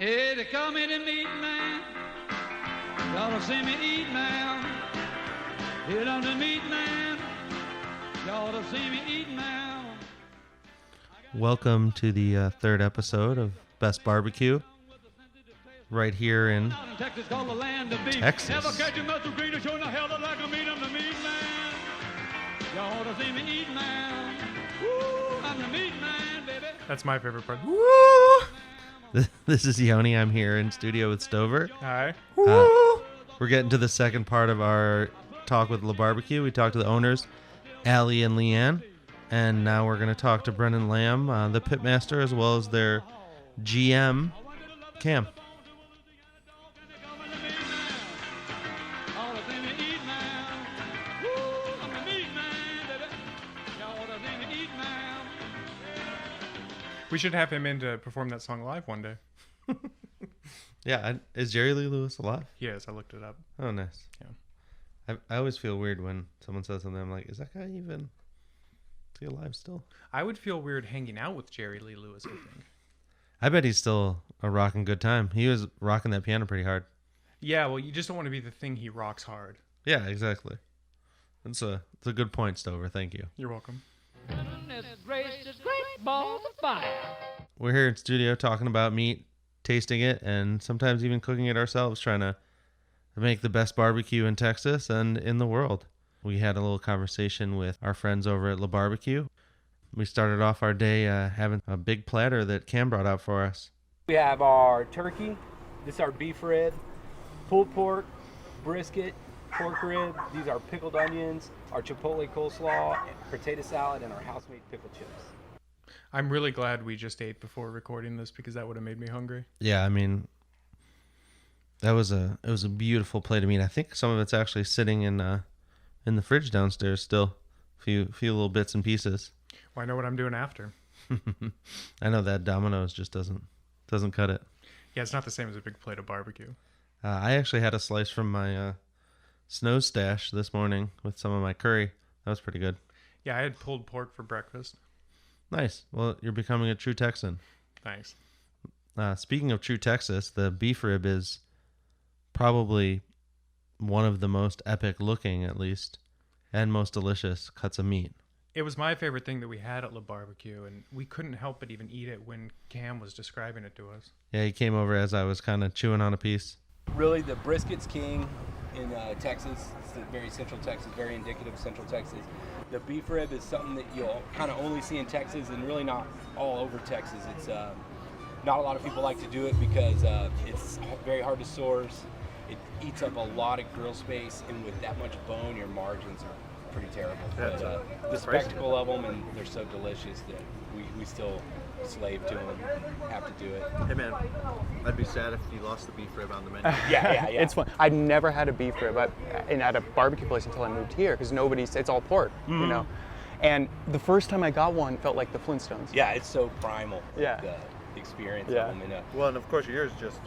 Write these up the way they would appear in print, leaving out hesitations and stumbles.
Hey, they call me the meat man. Y'all will see me eat now. Hit on the meat man. Y'all will see me eat now. Welcome to the third episode of Best Barbecue, right here in Texas, called the land of beef. Texas. Never catch a muscle greener, showing the hell like a meat. I'm the meat man. Y'all will see me eat now. Woo, I'm the meat man, baby. That's my favorite part. This is Yoni. I'm here in studio with Stover. Hi. We're getting to the second part of our talk with La Barbecue. We talked to the owners, Allie and Leanne, and now we're going to talk to Brendan Lamb, the pitmaster, as well as their GM, Cam. Y'all will see me eat now. Woo, I'm the meat man, baby. Y'all will see me eat now. We should have him in to perform that song live one day. Yeah, is Jerry Lee Lewis alive? Yes, I looked it up. Oh, nice. Yeah. I always feel weird when someone says something. I'm like, is that guy even is he alive still? I would feel weird hanging out with Jerry Lee Lewis, I think. I bet he's still a rocking good time. He was rocking that piano pretty hard. Yeah, well, you just don't want to be the thing he rocks hard. Yeah, exactly. It's a good point, Stover. Thank you. You're welcome. Goodness gracious, great balls of fire. We're here in studio talking about meat, tasting it, and sometimes even cooking it ourselves, trying to make the best barbecue in Texas and in the world. We had a little conversation with our friends over at La Barbecue. We started off our day having a big platter that Cam brought out for us. We have our turkey, this is our beef rib, pulled pork, brisket, pork rib. These are pickled onions, our chipotle coleslaw, potato salad, and our house-made pickle chips. I'm really glad we just ate before recording this because that would have made me hungry. Yeah, I mean, it was a beautiful plate of meat. I think some of it's actually sitting in the fridge downstairs still. Few little bits and pieces. Well, I know what I'm doing after. I know that Domino's just doesn't cut it. Yeah, it's not the same as a big plate of barbecue. I actually had a slice from my snow stash this morning with some of my curry. That was pretty good. Yeah, I had pulled pork for breakfast. Nice. Well, you're becoming a true Texan. Thanks. Speaking of true Texas, the beef rib is probably one of the most epic looking, at least, and most delicious cuts of meat. It was my favorite thing that we had at La Barbecue, and we couldn't help but even eat it when Cam was describing it to us. Yeah, he came over as I was kind of chewing on a piece. Really, the brisket's king in Texas. It's very central Texas, very indicative of central Texas. The beef rib is something that you'll kind of only see in Texas and really not all over Texas. It's not a lot of people like to do it because it's very hard to source. It eats up a lot of grill space, and with that much bone, your margins are pretty terrible. But the spectacle of them, and they're so delicious that we still slave to them and have to do it. Hey man, I'd be sad if you lost the beef rib on the menu. Yeah. It's fun. I'd never had a beef rib at a barbecue place until I moved here because it's all pork, you know. And the first time I got one felt like the Flintstones. Yeah, it's so primal. Yeah. The experience Yeah. of them. Well, and of course yours just.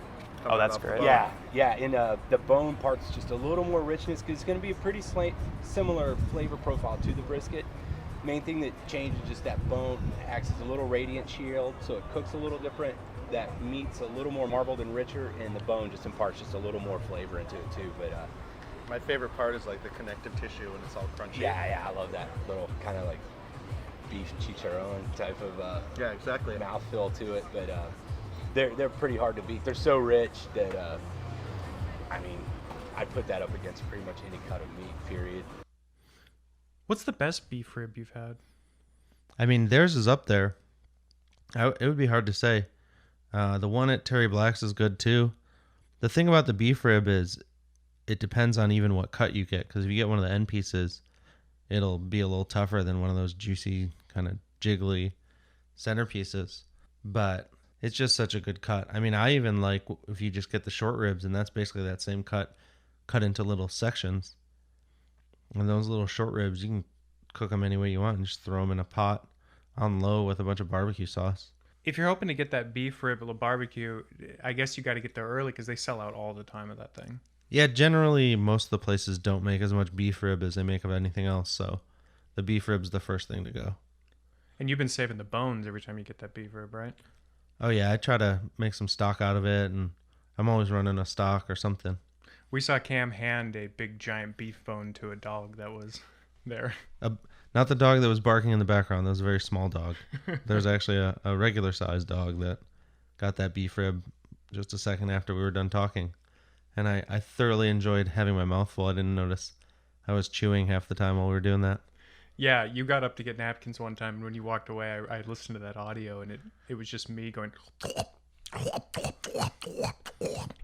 Oh, that's off the great. bone. Yeah, and the bone part's just a little more richness because it's going to be a pretty similar flavor profile to the brisket. Main thing that changes is just that bone acts as a little radiant shield, so it cooks a little different. That meat's a little more marbled and richer, and the bone just imparts just a little more flavor into it too. But My favorite part is like the connective tissue and it's all crunchy. yeah, I love that little kind of like beef chicharron type of Yeah, exactly. mouthfeel to it. But they're pretty hard to beat. They're so rich that I mean, I'd put that up against pretty much any cut of meat. Period. What's the best beef rib you've had? I mean, theirs is up there. It would be hard to say. The one at Terry Black's is good too. The thing about the beef rib is it depends on even what cut you get, because if you get one of the end pieces, it'll be a little tougher than one of those juicy, kind of jiggly center pieces. But it's just such a good cut. I mean, I even like if you just get the short ribs, and that's basically that same cut into little sections. And those little short ribs, you can cook them any way you want and just throw them in a pot on low with a bunch of barbecue sauce. If you're hoping to get that beef rib at La Barbecue, I guess you got to get there early because they sell out all the time of that thing. Yeah, generally most of the places don't make as much beef rib as they make of anything else, so the beef rib's the first thing to go. And you've been saving the bones every time you get that beef rib, right? Oh yeah, I try to make some stock out of it, and I'm always running a stock or something. We saw Cam hand a big giant beef bone to a dog that was there. Not the dog that was barking in the background. That was a very small dog. There's actually a regular sized dog that got that beef rib just a second after we were done talking. And I thoroughly enjoyed having my mouth full. I didn't notice I was chewing half the time while we were doing that. Yeah, you got up to get napkins one time, and when you walked away, I listened to that audio, and it was just me going.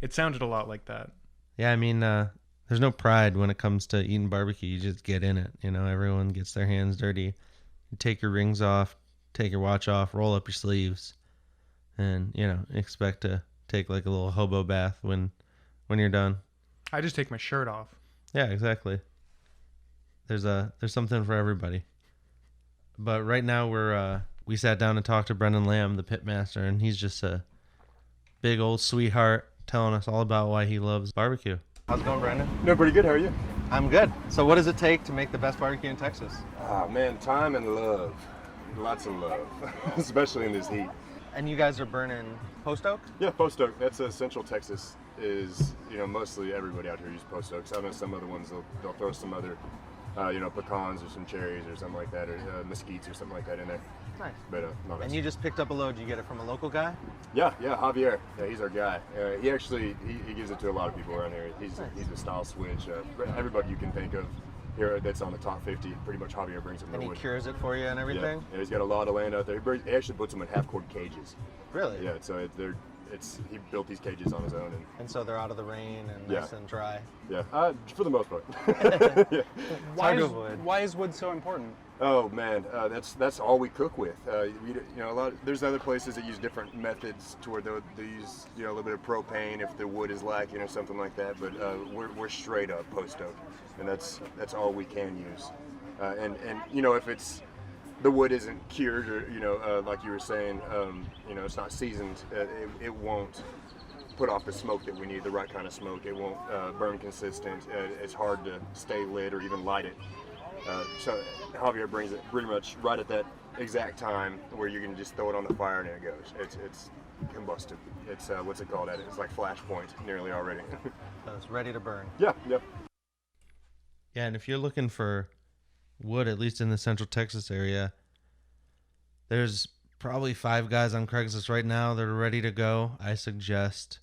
It sounded a lot like that. Yeah, I mean, there's no pride when it comes to eating barbecue. You just get in it. You know, everyone gets their hands dirty. You take your rings off, take your watch off, roll up your sleeves, and, you know, expect to take like a little hobo bath when you're done. I just take my shirt off. Yeah, exactly. There's something for everybody. But right now we sat down and talked to Brendan Lamb, the pitmaster, and he's just a big old sweetheart telling us all about why he loves barbecue. How's it going, Brendan? No, pretty good. How are you? I'm good. So what does it take to make the best barbecue in Texas? Ah, man, time and love. Lots of love, especially in this heat. And you guys are burning post oak? Yeah, post oak. That's Central Texas. Is mostly everybody out here uses post oaks. I know some other ones they'll throw some other, pecans or some cherries or something like that, or mesquites or something like that in there. Nice. But not us. And you just picked up a load. You get it from a local guy? Yeah, Javier. Yeah, he's our guy. He actually he gives it to a lot of people around here. He's a style switch. Everybody you can think of here that's on the top 50, pretty much Javier brings them. And he wood. cures it for you and everything? Yeah, he's got a lot of land out there. He actually puts them in half-cord cages. Really? Yeah, so he built these cages on his own. And so they're out of the rain and nice and dry. Yeah, for the most part. Yeah. Why is wood so important? Oh man, that's all we cook with. There's other places that use different methods to where they use a little bit of propane if the wood is lacking or something like that. But we're straight up post oak, and that's all we can use. And if it's the wood isn't cured or like you were saying, it's not seasoned, it won't put off the smoke that we need, the right kind of smoke. It won't burn consistent. It's hard to stay lit or even light it. So Javier brings it pretty much right at that exact time where you can just throw it on the fire and it goes. It's combusted. It's what's it called? It's like flashpoint nearly already. So it's ready to burn. Yeah. Yeah, and if you're looking for wood, at least in the Central Texas area, there's probably 5 guys on Craigslist right now that are ready to go. I suggest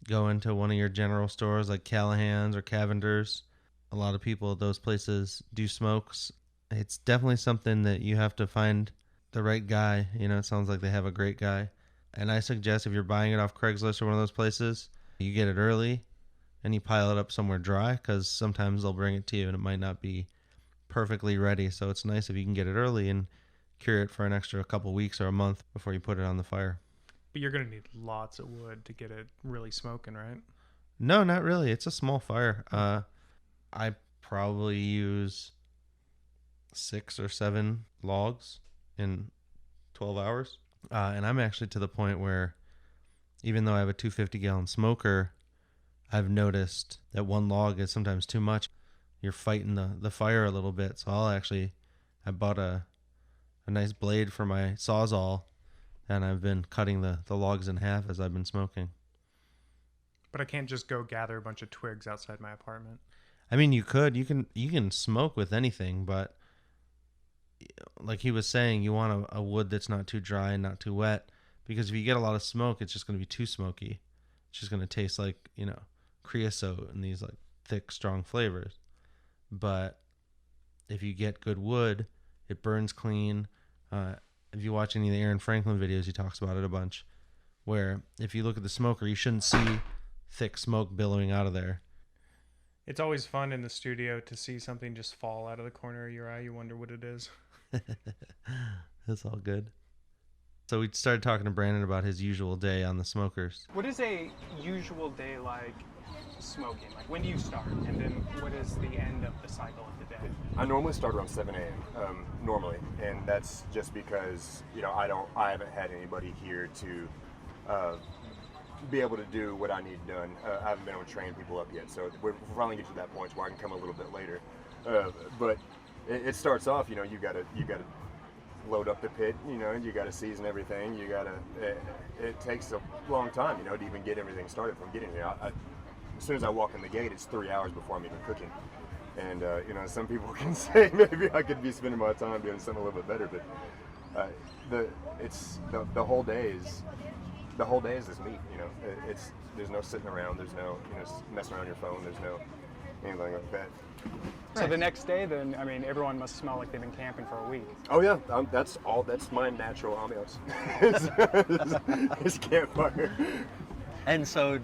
going to one of your general stores like Callahan's or Cavender's. A lot of people at those places do smokes. It's definitely something that you have to find the right guy. It sounds like they have a great guy. And I suggest if you're buying it off Craigslist or one of those places, you get it early and you pile it up somewhere dry, because sometimes they'll bring it to you and it might not be perfectly ready. So it's nice if you can get it early and cure it for an extra couple weeks or a month before you put it on the fire. But you're going to need lots of wood to get it really smoking, right? No, not really. It's a small fire. I probably use 6 or 7 logs in 12 hours. And I'm actually to the point where, even though I have a 250-gallon smoker, I've noticed that 1 log is sometimes too much. You're fighting the fire a little bit. So I bought a nice blade for my Sawzall, and I've been cutting the logs in half as I've been smoking. But I can't just go gather a bunch of twigs outside my apartment. I mean, you can smoke with anything, but like he was saying, you want a wood that's not too dry and not too wet, because if you get a lot of smoke, it's just going to be too smoky. It's just going to taste like, creosote and these like thick, strong flavors. But if you get good wood, it burns clean. If you watch any of the Aaron Franklin videos, he talks about it a bunch, where if you look at the smoker, you shouldn't see thick smoke billowing out of there. It's always fun in the studio to see something just fall out of the corner of your eye. You wonder what it is. That's all good. So we started talking to Brandon about his usual day on the smokers. What is a usual day like smoking? Like, when do you start? And then what is the end of the cycle of the day? I normally start around 7 a.m. Normally, and that's just because I haven't had anybody here to be able to do what I need done. I haven't been able to train people up yet, so we're finally get to that point where I can come a little bit later. But it starts off, you gotta load up the pit. You know, you got to season everything. You got to. It takes a long time, you know, to even get everything started from getting here. As soon as I walk in the gate, it's 3 hours before I'm even cooking. And you know, some people can say maybe I could be spending my time doing something a little bit better, but the whole day is this meat. You know, there's no sitting around. There's no messing around your phone. There's no anything like that. So the next day, then, I mean, everyone must smell like they've been camping for a week. Oh yeah, that's my natural ambiance. It's campfire. And so,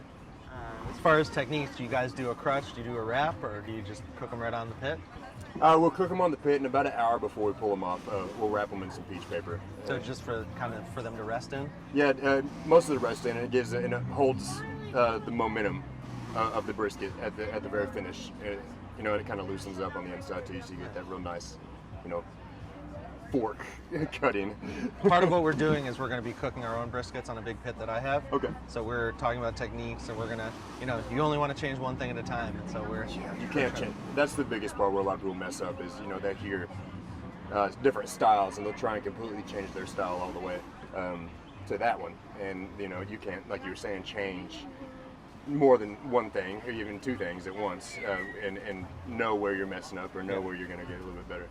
as far as techniques, do you guys do a crutch, do you do a wrap, or do you just cook them right on the pit? We'll cook them on the pit, and about an hour before we pull them off, we'll wrap them in some peach paper. So just for them to rest in? Yeah, most of the rest in it gives and it holds the momentum of the brisket at the very finish. You know, it kind of loosens up on the inside too, so you get that real nice, you know, fork cutting. Part of what we're doing is we're going to be cooking our own briskets on a big pit that I have. Okay. So we're talking about techniques, and we're going to, you know, you only want to change one thing at a time, and so You can't change. That's the biggest part where a lot of people mess up is, you know, they hear different styles and they'll try and completely change their style all the way to that one. And, you know, you can't, like you were saying, change more than one thing or even two things at once and know where you're messing up or know where you're going to get a little bit better.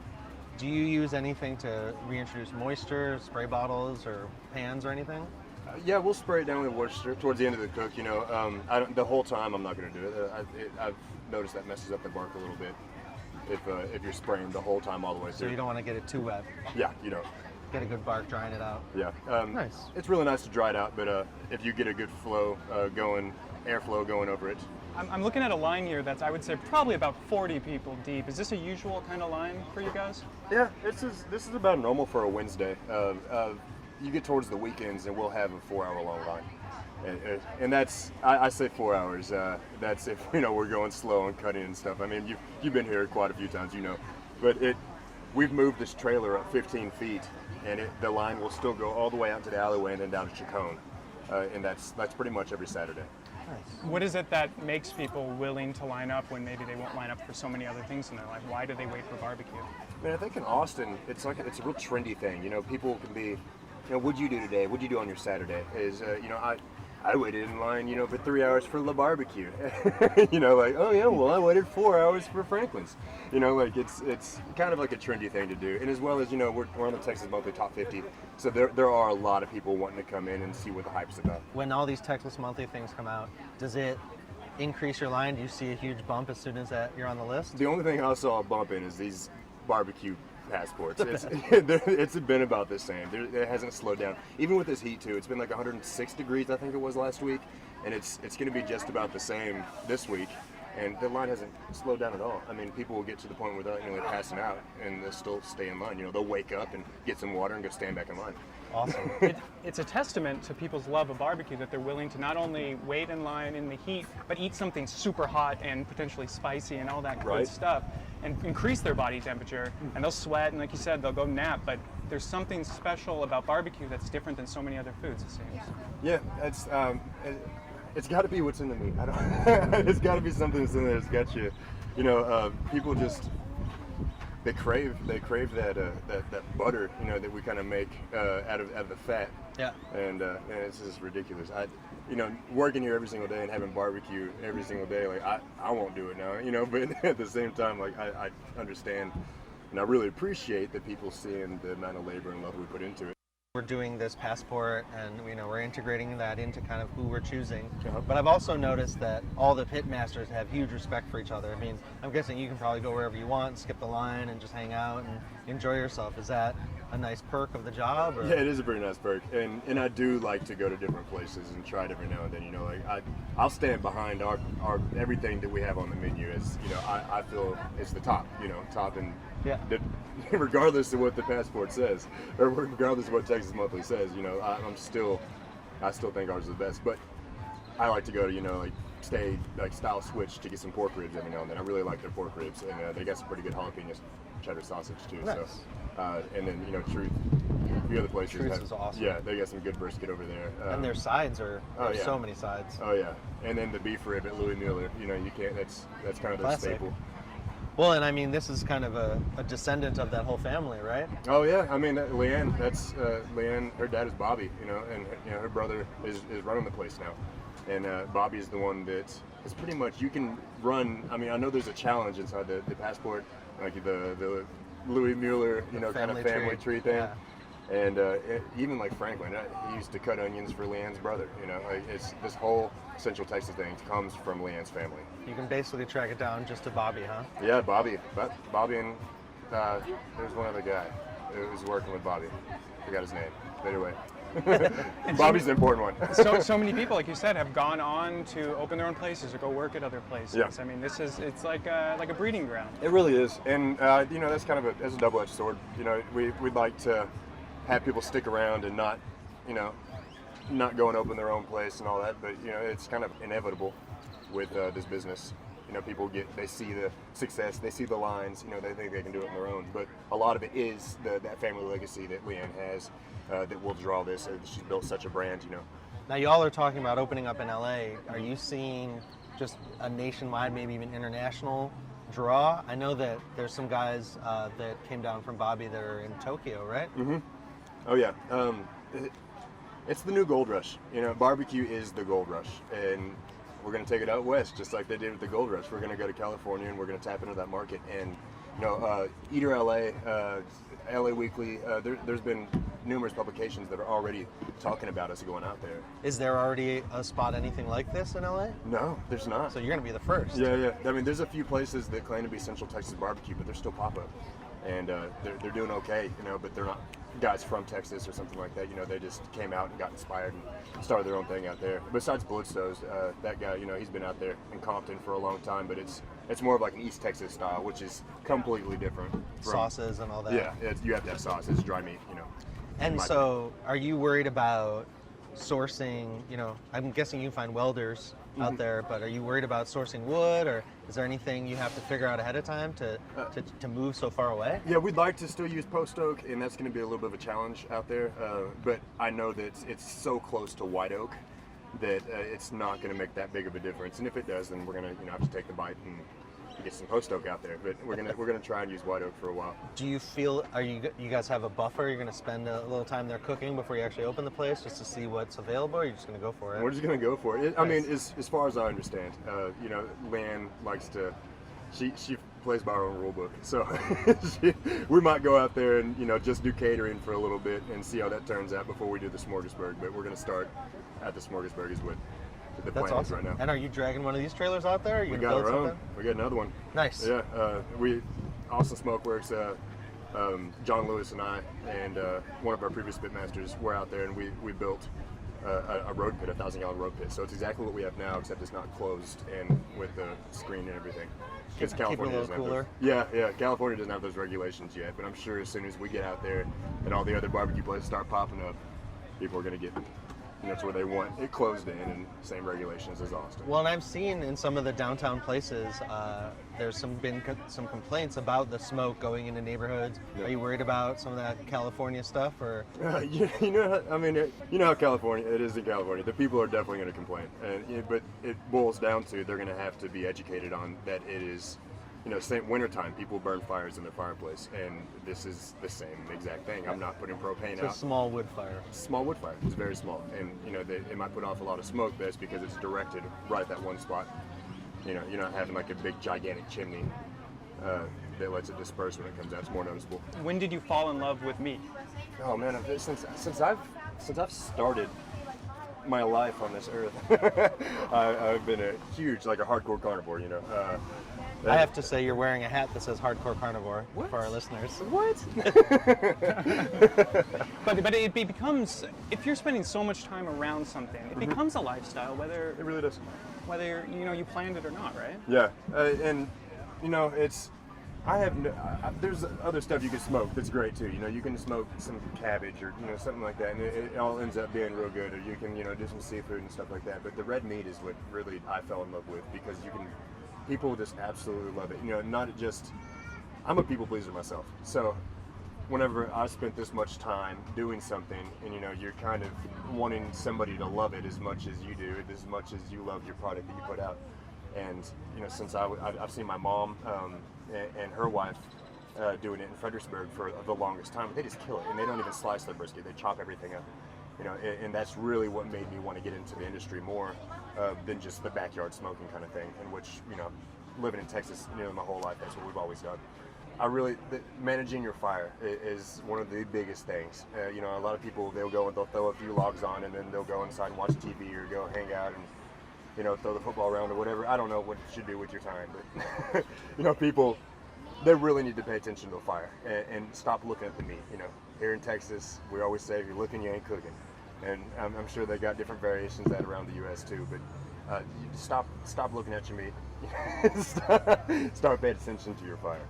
Do you use anything to reintroduce moisture, spray bottles or pans or anything? Yeah, we'll spray it down with moisture towards the end of the cook. You know, the whole time I'm not going to do it. I've noticed that messes up the bark a little bit if you're spraying the whole time all the way through. So you don't want to get it too wet. Yeah, you don't. Get a good bark drying it out. Yeah. Nice. It's really nice to dry it out, but if you get a good flow airflow going over it. I'm looking at a line here that's, I would say, probably about 40 people deep. Is this a usual kind of line for you guys? Yeah, this is about normal for a Wednesday. You get towards the weekends and we'll have a 4-hour-long line. And that's, I say 4 hours. That's if, you know, we're going slow and cutting and stuff. I mean, you've been here quite a few times, you know. But we've moved this trailer up 15 feet, and the line will still go all the way out to the alleyway and then down to Chacon. And that's pretty much every Saturday. Nice. What is it that makes people willing to line up when maybe they won't line up for so many other things in their life? Why do they wait for barbecue? I mean, I think in Austin, it's a real trendy thing. You know, people can be, you know, what'd you do today? What'd you do on your Saturday? You know, I waited in line, you know, for 3 hours for La Barbecue. You know, like, oh yeah, well, I waited 4 hours for Franklin's. You know, like it's kind of like a trendy thing to do. And as well as, you know, we're on the Texas Monthly Top 50, so there are a lot of people wanting to come in and see what the hype's about. When all these Texas Monthly things come out, does it increase your line? Do you see a huge bump as soon as you're on the list? The only thing I saw a bump in is these barbecue passports. It's been about the same. It hasn't slowed down. Even with this heat too, it's been like 106 degrees, I think it was last week, and it's going to be just about the same this week. And the line hasn't slowed down at all. I mean, people will get to the point where they're, you know, like passing out, and they'll still stay in line. You know, they'll wake up and get some water and go stand back in line. Awesome. It's a testament to people's love of barbecue that they're willing to not only wait in line in the heat, but eat something super hot and potentially spicy and all that good Right. stuff, and increase their body temperature. And they'll sweat, and like you said, they'll go nap. But there's something special about barbecue that's different than so many other foods, it seems. Yeah, it's got to be what's in the meat. I don't. It's got to be something that's in there that's got you. You know, people just they crave that butter. You know, that we kind of make out of the fat. Yeah. And it's just ridiculous. You know, working here every single day and having barbecue every single day, like I won't do it now. You know, but at the same time, like I understand, and I really appreciate that people seeing the amount of labor and love we put into it. We're doing this passport, and you know, we're integrating that into kind of who we're choosing. Uh-huh. But I've also noticed that all the pit masters have huge respect for each other. I mean, I'm guessing you can probably go wherever you want, skip the line, and just hang out and enjoy yourself. Is that a nice perk of the job? Or? Yeah, it is a pretty nice perk, and I do like to go to different places and try it every now and then. You know, like I'll stand behind our everything that we have on the menu as, you know, I feel it's the top. You know, top and Yeah. regardless of what the passport says, or regardless of what Texas Monthly says, you know, I still think ours is the best. But I like to go to, you know, like stay like style switch to get some pork ribs every now and then. I really like their pork ribs, and they got some pretty good jalapeno cheddar sausage too. Nice. So, and then, you know, Truth, a few other places. Truth is awesome. Yeah, they got some good brisket over there. And their sides are there's yeah. so many sides. Oh yeah, and then the beef rib at Louis Mueller. You know, you can't. That's kind of their Classic. staple. Well, and I mean, this is kind of a descendant of that whole family, right? Oh yeah, I mean Leanne. That's Leanne. Her dad is Bobby, you know, and you know her brother is running the place now, and Bobby is the one that is pretty much you can run. I mean, I know there's a challenge inside the passport, like the Louis Mueller, you know, kind of family tree thing. Yeah. And even like Franklin, he used to cut onions for Leanne's brother. You know, like it's this whole Central Texas thing comes from Leanne's family. You can basically track it down just to Bobby, huh? Yeah, Bobby and there's one other guy who was working with Bobby. Forgot his name. But anyway, Bobby's the important one. So many people, like you said, have gone on to open their own places or go work at other places. Yeah. I mean, it's like a breeding ground. It really is, and you know that's kind of a double-edged sword. You know, we'd like to have people stick around and not, you know, not go and open their own place and all that, but you know it's kind of inevitable with this business. You know, people they see the success, they see the lines, you know, they think they can do it on their own, but a lot of it is that family legacy that Leanne has that will draw this. She's built such a brand, you know. Now, y'all are talking about opening up in LA. Are you seeing just a nationwide, maybe even international draw? I know that there's some guys that came down from Bobby that are in Tokyo, right? Mm-hmm. Oh yeah, it's the new gold rush. You know, barbecue is the gold rush, and we're going to take it out west, just like they did with the gold rush. We're going to go to California, and we're going to tap into that market. And you know, Eater LA, LA Weekly, there's been numerous publications that are already talking about us going out there. Is there already a spot anything like this in LA? No, there's not. So you're going to be the first. Yeah. I mean, there's a few places that claim to be Central Texas barbecue, but they're still pop-up, and they're doing okay, you know, but they're not guys from Texas or something like that. You know, they just came out and got inspired and started their own thing out there. Besides Blitzos, that guy, you know, he's been out there in Compton for a long time, but it's more of like an East Texas style, which is completely different. Sauces and all that. Yeah, you have to have sauce. It's dry meat, you know. And so, are you worried about sourcing, you know, I'm guessing you find welders out there, but are you worried about sourcing wood, or is there anything you have to figure out ahead of time to move so far away? Yeah, we'd like to still use post oak, and that's going to be a little bit of a challenge out there, but I know that it's so close to white oak that it's not going to make that big of a difference, and if it does, then we're going to have to take the bite and get some post oak out there, but we're gonna try and use white oak for a while. Do you feel, you guys have a buffer? You're gonna spend a little time there cooking before you actually open the place just to see what's available, or you're just gonna go for it? We're just gonna go for it. I mean, as far as I understand, you know, Lan likes to, she plays by her own rule book, so we might go out there and, you know, just do catering for a little bit and see how that turns out before we do the smorgasburg, but we're gonna start at the smorgasburg is what the That's plan awesome. is right now. And are you dragging one of these trailers out there? Are you We gonna got build our own. something? We got another one. Nice. Yeah, Austin Smokeworks, John Lewis and I, and one of our previous pitmasters were out there, and we built a road pit, a 1,000-gallon road pit. So it's exactly what we have now, except it's not closed and with the screen and everything. Because California keep it a little doesn't have those, yeah, California doesn't have those regulations yet. But I'm sure as soon as we get out there and all the other barbecue places start popping up, people are going to get. And that's where they want it closed in, and same regulations as Austin. Well, and I've seen in some of the downtown places, there's been some complaints about the smoke going into neighborhoods. Yeah. Are you worried about some of that California stuff, or? You know, I mean, you know how California it is in California. The people are definitely going to complain, but it boils down to they're going to have to be educated on that. It is, you know, same wintertime, people burn fires in their fireplace, and this is the same exact thing. I'm not putting propane It's a out. small wood fire. Small wood fire. It's very small, and you know it might put off a lot of smoke, but it's because it's directed right at that one spot. You know, you're not having like a big gigantic chimney that lets it disperse when it comes out. It's more noticeable. When did you fall in love with meat? Oh man, since I've started my life on this earth, I've been a huge, like a hardcore carnivore. You know. I have to say, you're wearing a hat that says "Hardcore Carnivore" for our listeners. What? But it becomes, if you're spending so much time around something, it becomes a lifestyle, whether It really does. you know you planned it or not, right? Yeah, and you know it's. There's other stuff you can smoke that's great too. You know, you can smoke some cabbage or you know something like that, and it all ends up being real good. Or you can do some seafood and stuff like that. But the red meat is what really I fell in love with because people just absolutely love it. You know, not just. I'm a people pleaser myself, so whenever I spent this much time doing something, and you know, you're kind of wanting somebody to love it as much as you do, as much as you love your product that you put out. And since I've seen my mom and her wife doing it in Fredericksburg for the longest time, they just kill it, and they don't even slice their brisket; they chop everything up. And that's really what made me want to get into the industry more than just the backyard smoking kind of thing. In which living in Texas my whole life, that's what we've always done. Managing your fire is one of the biggest things. A lot of people, they'll go and they'll throw a few logs on, and then they'll go inside and watch TV or go hang out and throw the football around or whatever. I don't know what you should do with your time, but people, they really need to pay attention to the fire and stop looking at the meat. Here in Texas, we always say if you're looking, you ain't cooking, and I'm sure they got different variations of that around the U.S. too. But you stop looking at your meat. Start paying attention to your fire.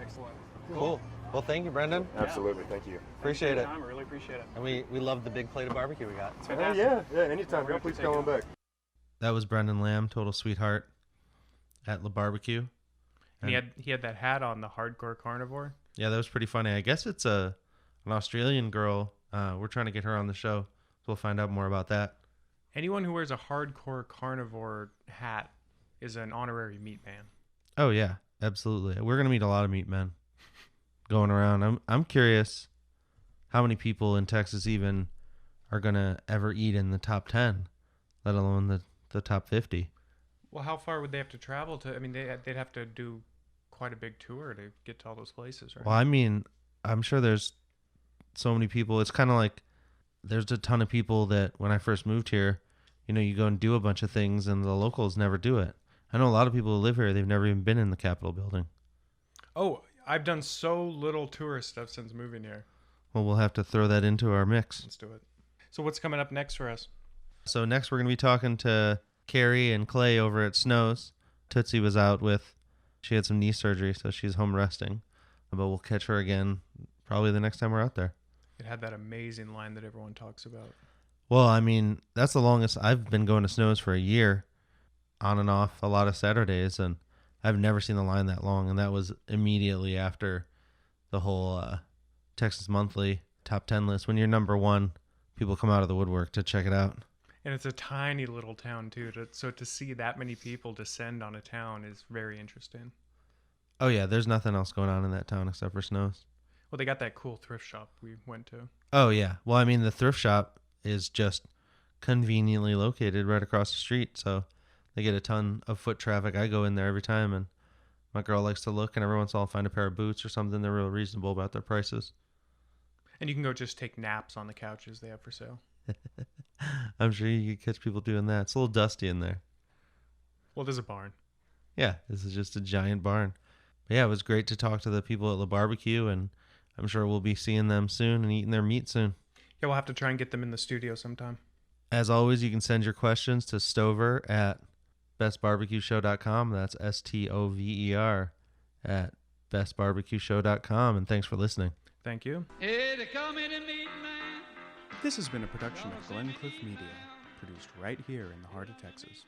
Excellent. Cool. Well, thank you, Brendan. Absolutely, thank you. Appreciate it. I really appreciate it. And we love the big plate of barbecue we got. It's Oh, fantastic. yeah, anytime. We're gonna Please take come it. on back. That was Brendan Lamb, total sweetheart, at La Barbecue. And he had that hat on, the hardcore carnivore. Yeah, that was pretty funny. I guess it's an Australian girl. We're trying to get her on the show, so we'll find out more about that. Anyone who wears a hardcore carnivore hat is an honorary meat man. Oh yeah, absolutely. We're gonna meet a lot of meat men going around. I'm curious how many people in Texas even are gonna ever eat in the top 10, let alone the top 50. Well, how far would they have to travel to? I mean, they'd have to do quite a big tour to get to all those places, right? Well, I mean, I'm sure there's so many people. It's kind of like there's a ton of people that when I first moved here, you go and do a bunch of things and the locals never do it. I know a lot of people who live here, they've never even been in the Capitol building. Oh, I've done so little tourist stuff since moving here. Well, we'll have to throw that into our mix. Let's do it. So what's coming up next for us? So next we're going to be talking to Carrie and Clay over at Snow's. Tootsie was out she had some knee surgery, so she's home resting. But we'll catch her again probably the next time we're out there. It had that amazing line that everyone talks about. Well, I mean, that's the longest I've been going to Snow's for a year, on and off a lot of Saturdays, and I've never seen the line that long, and that was immediately after the whole Texas Monthly top 10 list. When you're number one, people come out of the woodwork to check it out. And it's a tiny little town, too. So to see that many people descend on a town is very interesting. Oh, yeah, there's nothing else going on in that town except for Snow's. Well, they got that cool thrift shop we went to. Oh, yeah. Well, I mean, the thrift shop is just conveniently located right across the street, so they get a ton of foot traffic. I go in there every time, and my girl likes to look, and every once in a while I'll find a pair of boots or something. They're real reasonable about their prices. And you can go just take naps on the couches they have for sale. I'm sure you could catch people doing that. It's a little dusty in there. Well, there's a barn. Yeah, this is just a giant barn. But yeah, it was great to talk to the people at La Barbecue, and I'm sure we'll be seeing them soon and eating their meat soon. Yeah, we'll have to try and get them in the studio sometime. As always, you can send your questions to Stover at bestbarbecueshow.com. That's STOVER at bestbarbecueshow.com. And thanks for listening. Thank you. Hey, they call me the meat man. This has been a production of Glencliff Media, produced right here in the heart of Texas.